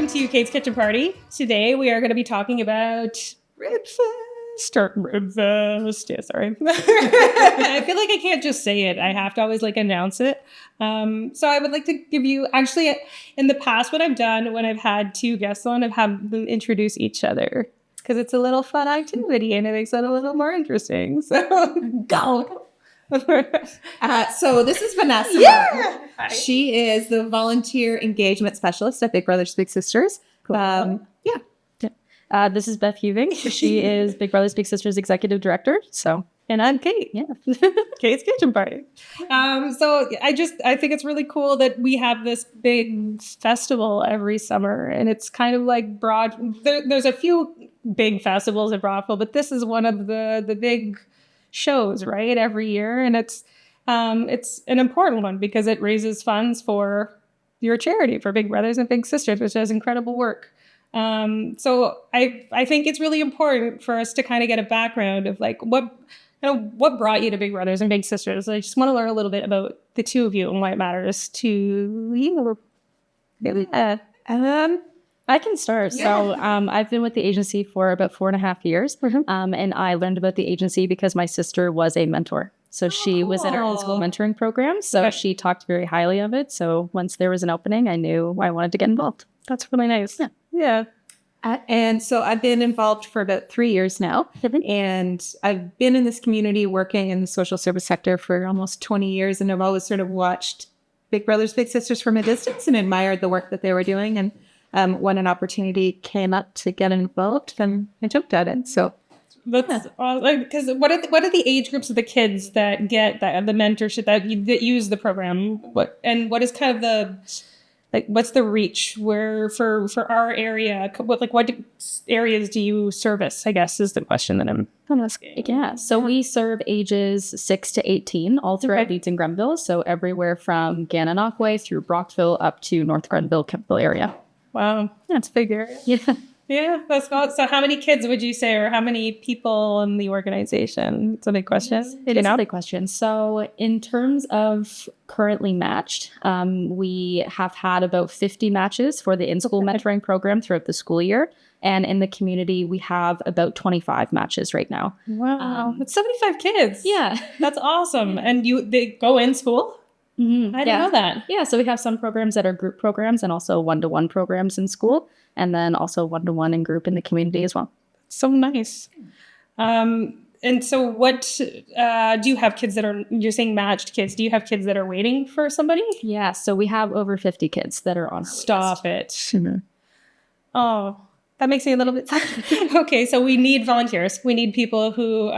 welcome to Kate's Kitchen Party. Today we are going to be talking about Ribfest. Yeah, sorry. I feel like I can't just say it. I have to always announce it. So I would like to give you, actually, in the past, what I've done when I've had two guests on, I've had them introduce each other because it's a little fun activity and it makes it a little more interesting. So go. So this is Vanessa. Yeah. She is the volunteer engagement specialist at Big Brothers Big Sisters. Cool. This is Beth Heuving. She is Big Brothers Big Sisters executive director. And I'm Kate. Yeah. Kate's Kitchen Party. So I think it's really cool that we have this big festival every summer, and it's kind of like there's a few big festivals in Brockville, but this is one of the big shows, right? Every year, and it's an important one because it raises funds for your charity, for Big Brothers and Big Sisters, which does incredible work. So I think it's really important for us to kind of get a background of what brought you to Big Brothers and Big Sisters. I just want to learn a little bit about the two of you and why it matters to you. I can start. Yeah. So I've been with the agency for about 4.5 years. Mm-hmm. And I learned about the agency because my sister was a mentor. So she was in our in-school mentoring program. So she talked very highly of it. So once there was an opening, I knew I wanted to get involved. That's really nice. Yeah. And so I've been involved for about 3 years now. And I've been in this community working in the social service sector for almost 20 years. And I've always sort of watched Big Brothers Big Sisters from a distance and admired the work that they were doing. And when an opportunity came up to get involved, then I jumped at it. So that's awesome. Because what are the age groups of the kids that get the mentorship that use the program? What is kind of what's the reach where for our area? What areas do you service? I guess is the question that I'm asking. Yeah. So we serve ages 6 to 18 all throughout Leeds and Grenville. So everywhere from Gananoque through Brockville up to North Grenville, Kempville area. Wow, that's a big area. Yeah. Yeah, that's cool. So how many kids would you say, or how many people in the organization? It's a big question. It is a big question. So in terms of currently matched, we have had about 50 matches for the in-school mentoring program throughout the school year. And in the community, we have about 25 matches right now. Wow, that's 75 kids. Yeah. That's awesome. And they go in school? Mm-hmm. I didn't know that. Yeah, so we have some programs that are group programs and also one-to-one programs in school, and then also one-to-one and group in the community as well. So nice. And so what, do you have kids that are, you're saying matched kids, do you have kids that are waiting for somebody? Yeah, so we have over 50 kids that are on. Stop it. Mm-hmm. Oh, that makes me a little bit sad. Okay, so we need volunteers. We need people who,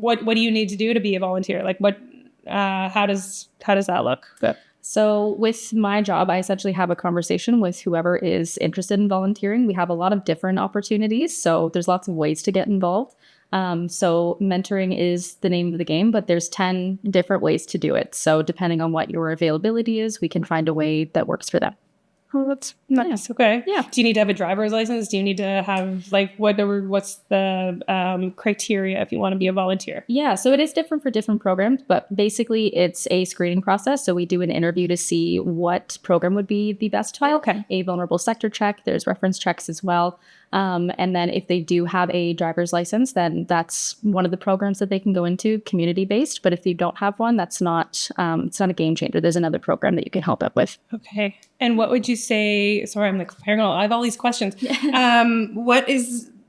what do you need to do to be a volunteer? How does that look? So with my job, I essentially have a conversation with whoever is interested in volunteering. We have a lot of different opportunities, so there's lots of ways to get involved. So mentoring is the name of the game, but there's 10 different ways to do it. So depending on what your availability is, we can find a way that works for them. Oh, that's nice. Yeah. Okay. Yeah. Do you need to have a driver's license? Do you need to have what's the criteria if you want to be a volunteer? Yeah, so it is different for different programs, but basically it's a screening process. So we do an interview to see what program would be the best fit. Okay. A vulnerable sector check. There's reference checks as well. And then if they do have a driver's license, then that's one of the programs that they can go into, community-based. But if you don't have one, that's not it's not a game changer. There's another program that you can help out with. Okay. And what would you say? Sorry, I'm paranoid. I have all these questions.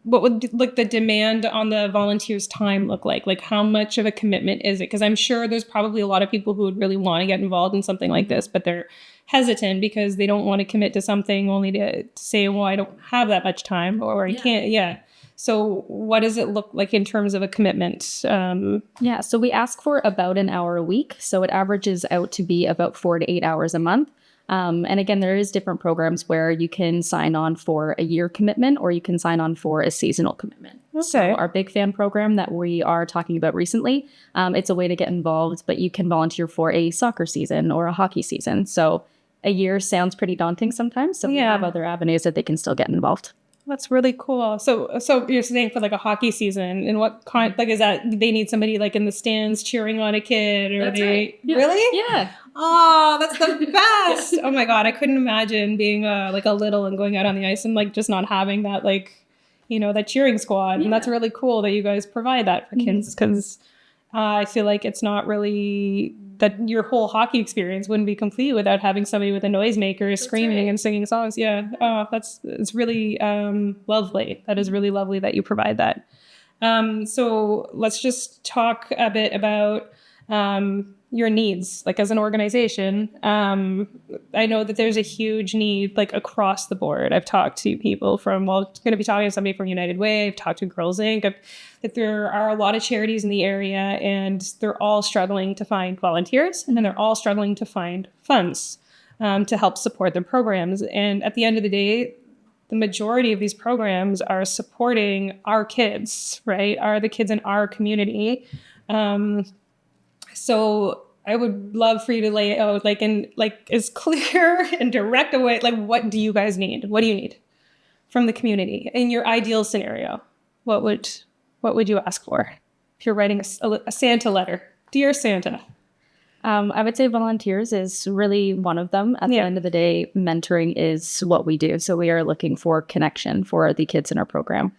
What would the demand on the volunteers' time look like? Like how much of a commitment is it? Because I'm sure there's probably a lot of people who would really want to get involved in something like this, but they're hesitant because they don't want to commit to something only to say, well, I don't have that much time or I can't. Yeah. So what does it look like in terms of a commitment? So we ask for about an hour a week. So it averages out to be about 4 to 8 hours a month. And again, there is different programs where you can sign on for a year commitment or you can sign on for a seasonal commitment. Okay. So our Big Fan program that we are talking about recently, it's a way to get involved, but you can volunteer for a soccer season or a hockey season. So a year sounds pretty daunting sometimes. So we have other avenues that they can still get involved. That's really cool. So you're saying for like a hockey season, and what kind, like, is that they need somebody like in the stands cheering on a kid, or That's they right. Yeah. really? Yeah. Oh, that's the best. Oh my God. I couldn't imagine being like a little and going out on the ice and like just not having that, like, that cheering squad. And that's really cool that you guys provide that for kids, because I feel like it's not really that your whole hockey experience wouldn't be complete without having somebody with a noisemaker screaming and singing songs. Yeah. Oh, it's really lovely. That is really lovely that you provide that. So let's just talk a bit about your needs, like as an organization. I know that there's a huge need, like across the board. I've talked to people from, going to be talking to somebody from United Way. I've talked to Girls Inc. That there are a lot of charities in the area, and they're all struggling to find volunteers, and then they're all struggling to find funds to help support their programs. And at the end of the day, the majority of these programs are supporting our kids, right? Are the kids in our community. So I would love for you to lay out, like, in like as clear and direct a way, like, what do you guys need? What do you need from the community in your ideal scenario? What would you ask for if you're writing a Santa letter? Dear Santa. I would say volunteers is really one of them. At the end of the day, mentoring is what we do. So we are looking for connection for the kids in our program.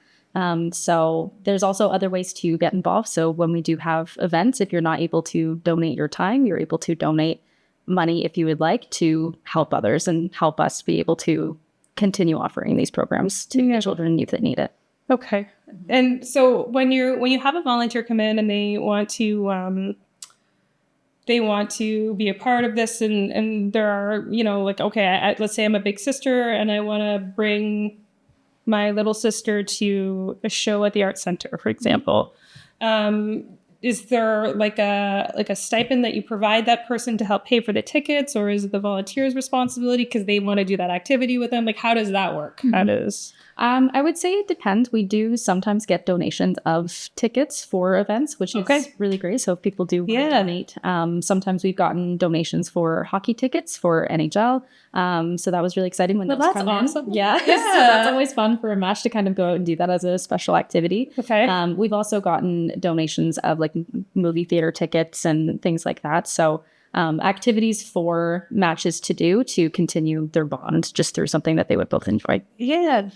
So there's also other ways to get involved. So when we do have events, if you're not able to donate your time, you're able to donate money if you would like to help others and help us be able to continue offering these programs to children and youth that need it. Okay. And so when you have a volunteer come in and they want to be a part of this, and there are, like, okay, let's say I'm a big sister and I want to bring my little sister to a show at the Art Center, for example. Is there like a stipend that you provide that person to help pay for the tickets, or is it the volunteer's responsibility because they want to do that activity with them? Like, how does that work? How does... I would say it depends. We do sometimes get donations of tickets for events, which is really great. So if people do donate, sometimes we've gotten donations for hockey tickets for NHL. So that was really exciting when that's awesome. Yeah. So that's always fun for a match to kind of go out and do that as a special activity. Okay. We've also gotten donations of like movie theater tickets and things like that. So activities for matches to do to continue their bond just through something that they would both enjoy. Yeah.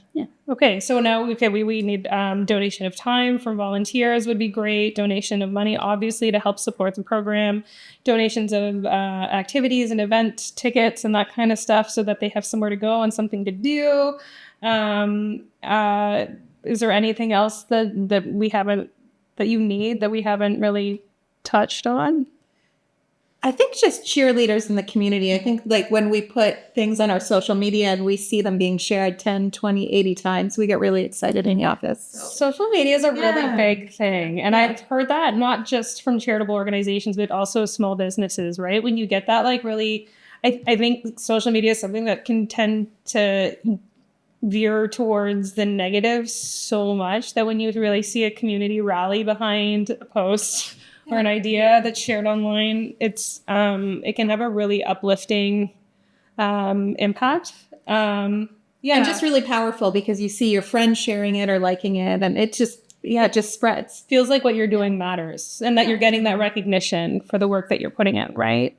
Okay. So now we need donation of time from volunteers would be great. Donation of money, obviously, to help support the program. Donations of activities and event tickets and that kind of stuff so that they have somewhere to go and something to do. Is there anything else that you need that we haven't really touched on? I think just cheerleaders in the community. I think like when we put things on our social media and we see them being shared 10, 20, 80 times, we get really excited in the office. Social media is a really big thing. And I've heard that not just from charitable organizations, but also small businesses, right? When you get that, like really, I think social media is something that can tend to veer towards the negative so much that when you really see a community rally behind a post or an idea that's shared online, it can have a really uplifting impact. And just really powerful because you see your friends sharing it or liking it, and it just spreads. Feels like what you're doing matters, and that you're getting that recognition for the work that you're putting in, right?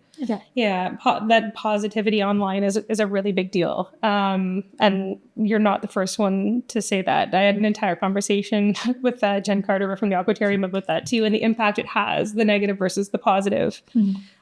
That positivity online is a really big deal. And you're not the first one to say that. I had an entire conversation with Jen Carter from the Aquatarium about that too, and the impact it has, the negative versus the positive,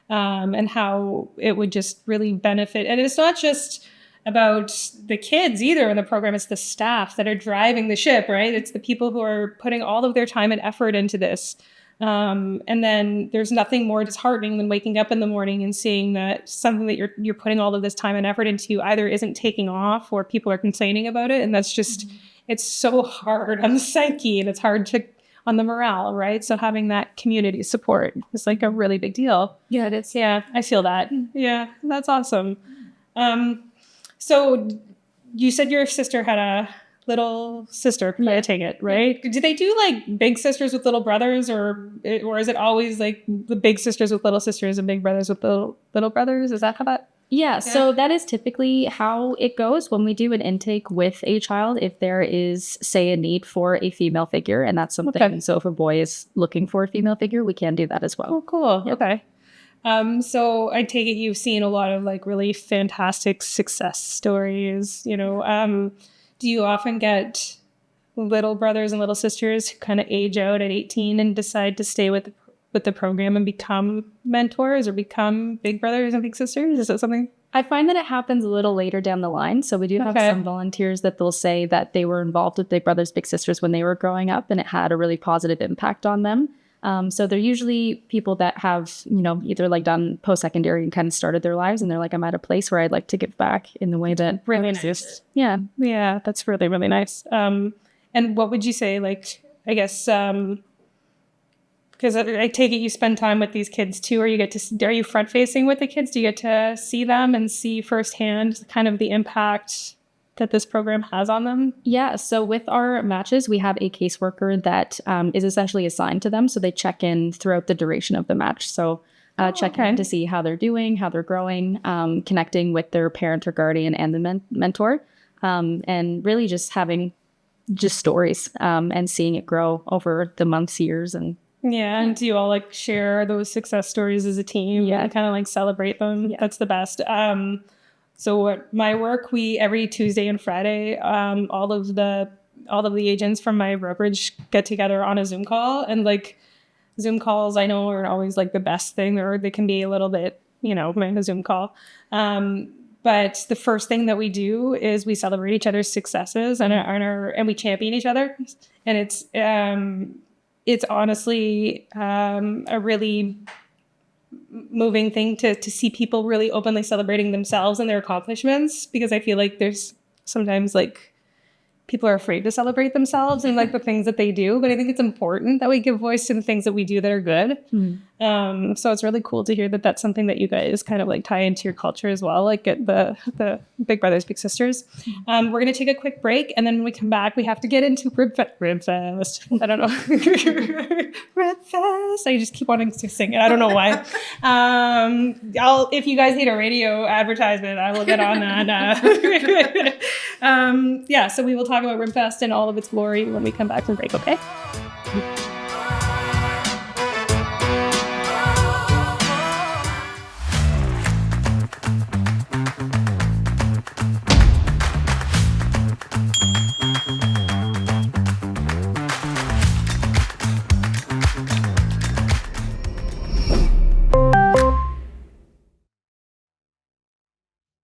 and how it would just really benefit. And it's not just about the kids either in the program, it's the staff that are driving the ship, right? It's the people who are putting all of their time and effort into this. And then there's nothing more disheartening than waking up in the morning and seeing that something that you're putting all of this time and effort into either isn't taking off or people are complaining about it. And that's just, it's so hard on the psyche and it's hard on the morale, right? So having that community support is like a really big deal. Yeah, it is. Yeah, I feel that. Yeah, that's awesome. So you said your sister had a little sister, I take it, right? Do they do like big sisters with little brothers, or is it always like the big sisters with little sisters and big brothers with little brothers? Is that how that? Yeah, so that is typically how it goes when we do an intake with a child. If there is, say, a need for a female figure, and that's something. Okay. So if a boy is looking for a female figure, we can do that as well. Oh, cool. Okay. So I take it you've seen a lot of like really fantastic success stories, you know. Do you often get little brothers and little sisters who kind of age out at 18 and decide to stay with the program and become mentors or become big brothers and big sisters? Is that something? I find that it happens a little later down the line. So we do have some volunteers that they'll say that they were involved with Big Brothers Big Sisters when they were growing up, and it had a really positive impact on them. So they're usually people that have, you know, either like done post-secondary and kind of started their lives, and they're like, I'm at a place where I'd like to give back in the way that Really exists. nice. Yeah, that's really, really nice. And what would you say, like, I guess, because I take it you spend time with these kids too, or are you front facing with the kids? Do you get to see them and see firsthand kind of the impact that this program has on them? Yeah, so with our matches, we have a caseworker that is essentially assigned to them. So they check in throughout the duration of the match. So check in to see how they're doing, how they're growing, connecting with their parent or guardian and the mentor, and really just having just stories and seeing it grow over the months, years. And do you all like share those success stories as a team? Yeah. And kind of like celebrate them. Yeah. That's the best. So at my work, we every Tuesday and Friday, all of the agents from my brokerage get together on a Zoom call, and like Zoom calls I know are always like the best thing, or they can be a little bit, you know, a Zoom call. But the first thing that we do is we celebrate each other's successes and we champion each other, and it's honestly a really moving thing to see people really openly celebrating themselves and their accomplishments, because I feel like there's sometimes like people are afraid to celebrate themselves and like the things that they do, but I think it's important that we give voice to the things that we do that are good. So it's really cool to hear that that's something that you guys kind of like tie into your culture as well, like at the Big Brothers Big Sisters. We're going to take a quick break, and then when we come back we have to get into Rib Fest. I don't know. Rib Fest. I just keep wanting to sing it. I don't know why. If you guys need a radio advertisement, I will get on that. So we will talk about Rib Fest in all of its glory when we come back from break, okay?